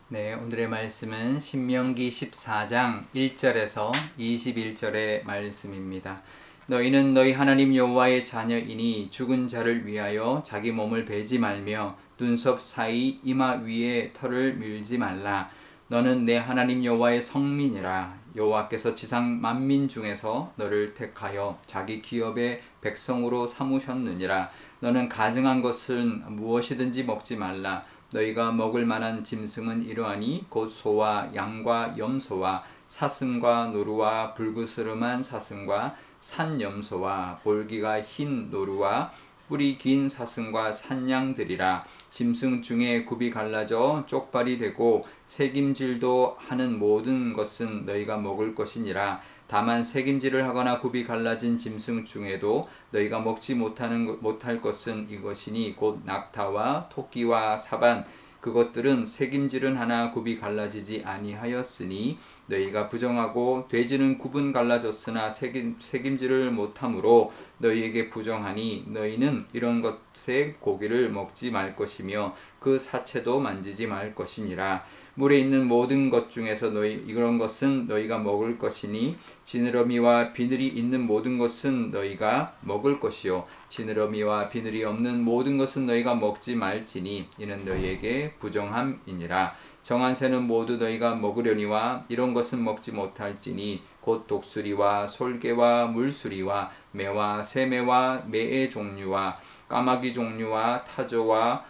네, 오늘의 말씀은 신명기 14장 1절에서 21절의 말씀입니다. 너희는 너희 하나님 여호와의 자녀이니 죽은 자를 위하여 자기 몸을 베지 말며 눈썹 사이 이마 위에 털을 밀지 말라. 너는 내 하나님 여호와의 성민이라. 여호와께서 지상 만민 중에서 너를 택하여 자기 기업의 백성으로 삼으셨느니라. 너는 가증한 것은 무엇이든지 먹지 말라. 너희가 먹을 만한 짐승은 이러하니 곧 소와 양과 염소와 사슴과 노루와 불구스름한 사슴과 산염소와 볼기가 흰 노루와 뿔이 긴 사슴과 산양들이라. 짐승 중에 굽이 갈라져 쪽발이 되고 새김질도 하는 모든 것은 너희가 먹을 것이니라. 다만 새김질을 하거나 굽이 갈라진 짐승 중에도 너희가 먹지 못할 것은 이것이니 곧 낙타와 토끼와 사반 그것들은 새김질은 하나 굽이 갈라지지 아니하였으니 너희가 부정하고 돼지는 굽은 갈라졌으나 새김질을 못하므로 너희에게 부정하니 너희는 이런 것의 고기를 먹지 말 것이며 그 사체도 만지지 말 것이니라. 물에 있는 모든 것 중에서 이런 것은 너희가 먹을 것이니 지느러미와 비늘이 있는 모든 것은 너희가 먹을 것이요 지느러미와 비늘이 없는 모든 것은 너희가 먹지 말지니 이는 너희에게 부정함이니라. 정한 새는 모두 너희가 먹으려니와 이런 것은 먹지 못할지니 곧 독수리와 솔개와 물수리와 매와 새매와 매의 종류와 까마귀 종류와 타조와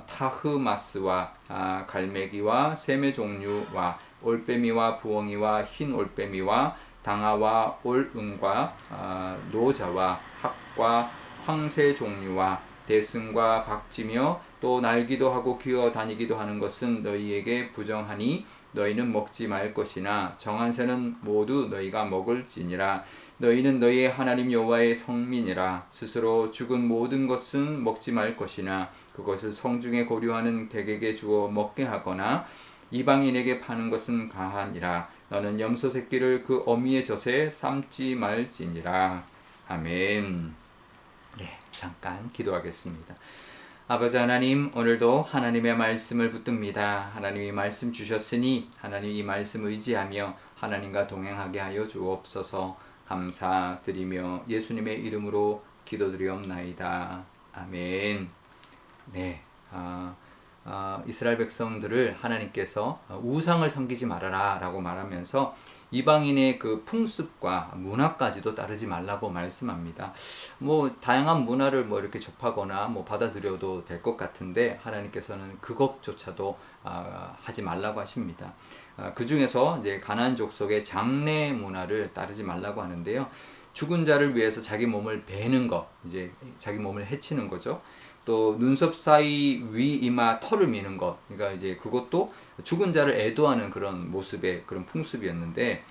타흐마스와 갈매기와 새매 종류와 올빼미와 부엉이와 흰 올빼미와 당아와 올응과 노자와 학과 황새 종류와 대승과 박쥐며 또 날기도 하고 기어 다니기도 하는 것은 너희에게 부정하니 너희는 먹지 말 것이나 정한 새는 모두 너희가 먹을지니라. 너희는 너희의 하나님 여호와의 성민이라. 스스로 죽은 모든 것은 먹지 말 것이나 그것을 성중에 고류하는 객에게 주어 먹게 하거나 이방인에게 파는 것은 가하니라. 너는 염소 새끼를 그 어미의 젖에 삶지 말지니라. 아멘. 네, 잠깐 기도하겠습니다. 아버지 하나님, 오늘도 하나님의 말씀을 붙듭니다. 하나님이 말씀 주셨으니 하나님 이 말씀 의지하며 하나님과 동행하게 하여 주옵소서. 감사드리며 예수님의 이름으로 기도드리옵나이다. 아멘. 네, 이스라엘 백성들을 하나님께서 우상을 섬기지 말아라 라고 말하면서 이방인의 그 풍습과 문화까지도 따르지 말라고 말씀합니다. 다양한 문화를 이렇게 접하거나 받아들여도 될 것 같은데 하나님께서는 그것조차도 하지 말라고 하십니다. 그 중에서 이제 가나안 족속의 장례 문화를 따르지 말라고 하는데요. 죽은 자를 위해서 자기 몸을 베는 것, 이제 자기 몸을 해치는 거죠. 또 눈썹 사이 위 이마 털을 미는 것, 그러니까 이제 그것도 죽은 자를 애도하는 그런 모습의 그런 풍습이었는데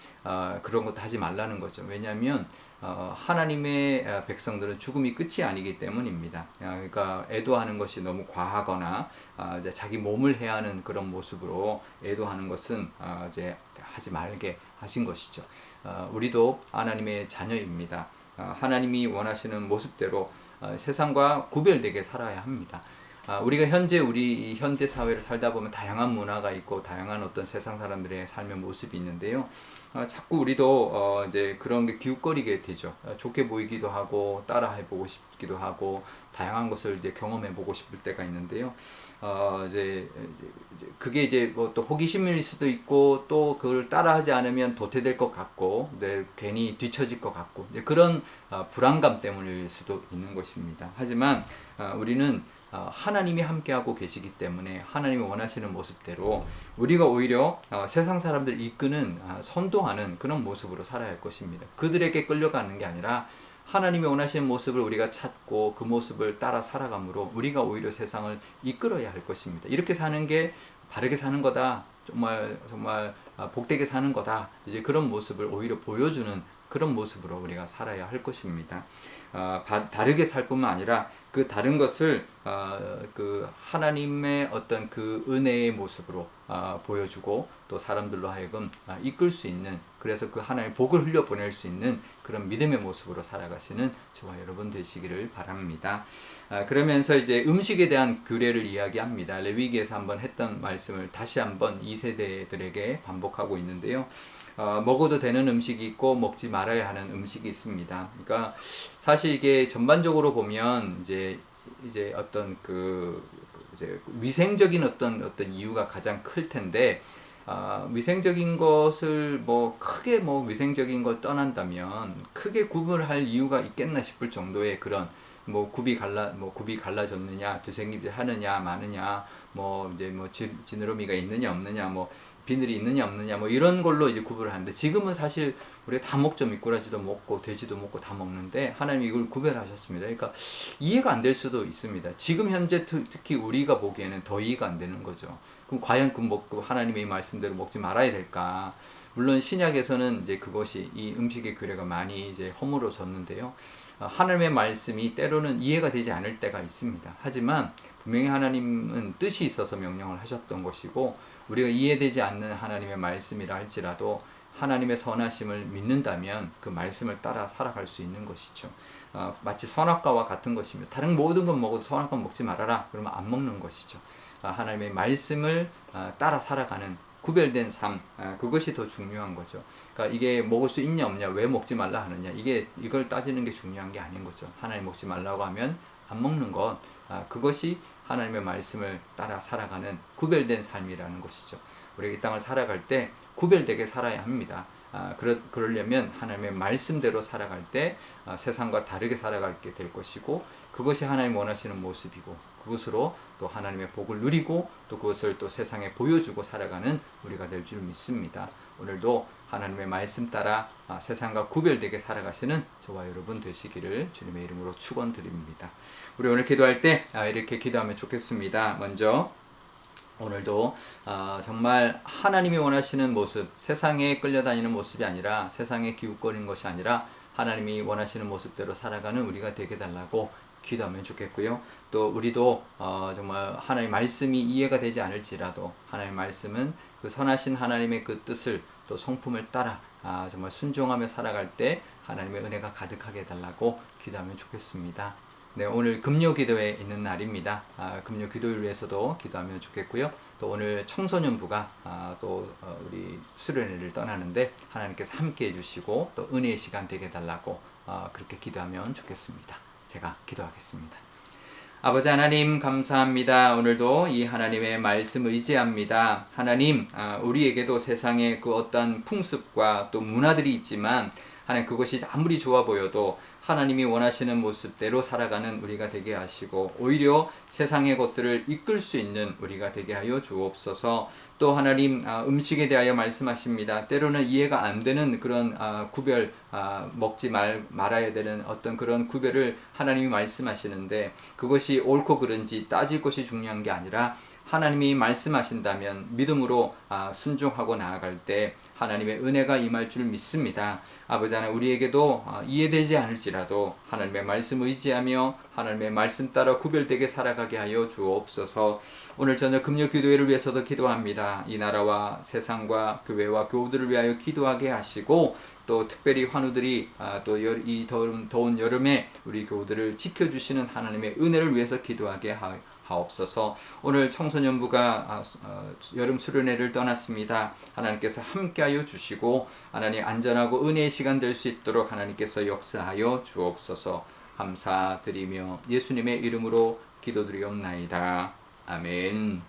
그런 것도 하지 말라는 거죠. 왜냐하면 하나님의 백성들은 죽음이 끝이 아니기 때문입니다. 그러니까 애도하는 것이 너무 과하거나 이제 자기 몸을 해하는 그런 모습으로 애도하는 것은 이제 하지 말게 하신 것이죠. 우리도 하나님의 자녀입니다. 하나님이 원하시는 모습대로 세상과 구별되게 살아야 합니다. 우리가 우리 현대 사회를 살다 보면 다양한 문화가 있고 다양한 어떤 세상 사람들의 삶의 모습이 있는데요. 자꾸 우리도 이제 그런 게 기웃거리게 되죠. 좋게 보이기도 하고 따라해보고 싶기도 하고 다양한 것을 이제 경험해보고 싶을 때가 있는데요. 이제 그게 이제 또 호기심일 수도 있고 또 그걸 따라하지 않으면 도태될 것 같고 괜히 뒤처질 것 같고 그런 불안감 때문일 수도 있는 것입니다. 하지만 우리는 하나님이 함께하고 계시기 때문에 하나님이 원하시는 모습대로 우리가 오히려 세상 사람들 이끄는 선도하는 그런 모습으로 살아야 할 것입니다. 그들에게 끌려가는 게 아니라 하나님이 원하시는 모습을 우리가 찾고 그 모습을 따라 살아감으로 우리가 오히려 세상을 이끌어야 할 것입니다. 이렇게 사는 게 바르게 사는 거다. 정말 복되게 사는 거다. 이제 그런 모습을 오히려 보여주는 그런 모습으로 우리가 살아야 할 것입니다. 다르게 살 뿐만 아니라 그 다른 것을 그 하나님의 어떤 그 은혜의 모습으로 보여주고 또 사람들로 하여금 이끌 수 있는, 그래서 그 하나님의 복을 흘려 보낼 수 있는 그런 믿음의 모습으로 살아가시는 저와 여러분 되시기를 바랍니다. 그러면서 이제 음식에 대한 규례를 이야기합니다. 레위기에서 한번 했던 말씀을 다시 한번 2세대들에게 반복하고 있는데요. 먹어도 되는 음식이 있고 먹지 말아야 하는 음식이 있습니다. 그러니까 사실 이게 전반적으로 보면 이제 어떤 이제 위생적인 어떤 이유가 가장 클 텐데, 위생적인 것을 뭐 크게 뭐 위생적인 걸 떠난다면 크게 구분할 이유가 있겠나 싶을 정도의 그런 뭐 굽이 갈라졌느냐, 되생김이 하느냐 마느냐, 뭐 이제 뭐 지느러미가 있느냐 없느냐, 뭐 비늘이 있느냐 없느냐, 뭐 이런 걸로 이제 구분을 하는데, 지금은 사실 우리가 다 먹죠. 미꾸라지도 먹고 돼지도 먹고 다 먹는데 하나님이 이걸 구별하셨습니다. 그러니까 이해가 안 될 수도 있습니다. 지금 현재 특히 우리가 보기에는 더 이해가 안 되는 거죠. 그럼 과연 하나님의 말씀대로 먹지 말아야 될까? 물론 신약에서는 이제 그것이 이 음식의 규례가 많이 이제 허물어졌는데요. 하나님의 말씀이 때로는 이해가 되지 않을 때가 있습니다. 하지만 분명히 하나님은 뜻이 있어서 명령을 하셨던 것이고, 우리가 이해되지 않는 하나님의 말씀이라 할지라도 하나님의 선하심을 믿는다면 그 말씀을 따라 살아갈 수 있는 것이죠. 마치 선악과와 같은 것입니다. 다른 모든 건 먹어도 선악과 먹지 말아라 그러면 안 먹는 것이죠. 하나님의 말씀을 따라 살아가는 구별된 삶, 그것이 더 중요한 거죠. 그러니까 이게 먹을 수 있냐 없냐, 왜 먹지 말라 하느냐, 이걸 따지는 게 중요한 게 아닌 거죠. 하나님 먹지 말라고 하면 안 먹는 것, 그것이 하나님의 말씀을 따라 살아가는 구별된 삶이라는 것이죠. 우리가 이 땅을 살아갈 때 구별되게 살아야 합니다. 그러려면 하나님의 말씀대로 살아갈 때 세상과 다르게 살아가게 될 것이고, 그것이 하나님 원하시는 모습이고, 그것으로 또 하나님의 복을 누리고 또 그것을 또 세상에 보여주고 살아가는 우리가 될 줄 믿습니다. 오늘도 하나님의 말씀 따라 세상과 구별되게 살아가시는 저와 여러분 되시기를 주님의 이름으로 축원드립니다. 우리 오늘 기도할 때 이렇게 기도하면 좋겠습니다. 먼저 오늘도 정말 하나님이 원하시는 모습, 세상에 끌려다니는 모습이 아니라, 세상에 기웃거리는 것이 아니라 하나님이 원하시는 모습대로 살아가는 우리가 되게 달라고 기도하면 좋겠고요. 또 우리도 정말 하나님의 말씀이 이해가 되지 않을지라도 하나님의 말씀은 그 선하신 하나님의 그 뜻을 또 성품을 따라 정말 순종하며 살아갈 때 하나님의 은혜가 가득하게 해달라고 기도하면 좋겠습니다. 네, 오늘 금요 기도에 있는 날입니다. 금요 기도를 위해서도 기도하면 좋겠고요. 또 오늘 청소년부가 또 우리 수련회를 떠나는데 하나님께서 함께 해주시고 또 은혜의 시간 되게 해달라고 그렇게 기도하면 좋겠습니다. 제가 기도하겠습니다. 아버지 하나님 감사합니다. 오늘도 이 하나님의 말씀 의지합니다. 하나님, 우리에게도 세상에 그 어떤 풍습과 또 문화들이 있지만 하나님, 그것이 아무리 좋아 보여도 하나님이 원하시는 모습대로 살아가는 우리가 되게 하시고, 오히려 세상의 것들을 이끌 수 있는 우리가 되게 하여 주옵소서. 또 하나님, 음식에 대하여 말씀하십니다. 때로는 이해가 안 되는 그런 구별, 먹지 말아야 되는 어떤 그런 구별을 하나님이 말씀하시는데, 그것이 옳고 그른지 따질 것이 중요한 게 아니라 하나님이 말씀하신다면 믿음으로 순종하고 나아갈 때 하나님의 은혜가 임할 줄 믿습니다. 아버지 하나님, 우리에게도 이해되지 않을지라도 하나님의 말씀 의지하며 하나님의 말씀 따라 구별되게 살아가게 하여 주옵소서. 오늘 저녁 금요 기도회를 위해서도 기도합니다. 이 나라와 세상과 교회와 교우들을 위하여 기도하게 하시고, 또 특별히 환우들이 또 이 더운 여름에 우리 교우들을 지켜주시는 하나님의 은혜를 위해서 기도하게 하옵소서. 오늘 청소년부가 여름 수련회를 떠났습니다. 하나님께서 함께하여 주시고 하나님 안전하고 은혜의 시간 될 수 있도록 하나님께서 역사하여 주옵소서. 감사드리며 예수님의 이름으로 기도드리옵나이다. 아멘.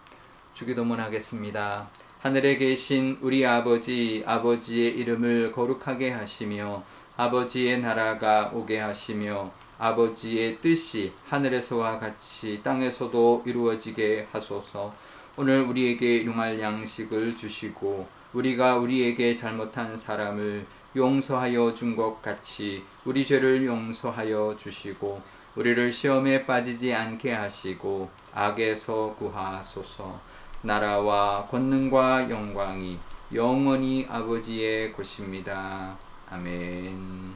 주기도문 하겠습니다. 하늘에 계신 우리 아버지, 아버지의 이름을 거룩하게 하시며 아버지의 나라가 오게 하시며 아버지의 뜻이 하늘에서와 같이 땅에서도 이루어지게 하소서. 오늘 우리에게 용할 양식을 주시고 우리가 우리에게 잘못한 사람을 용서하여 준 것 같이 우리 죄를 용서하여 주시고 우리를 시험에 빠지지 않게 하시고 악에서 구하소서. 나라와 권능과 영광이 영원히 아버지의 것입니다. 아멘.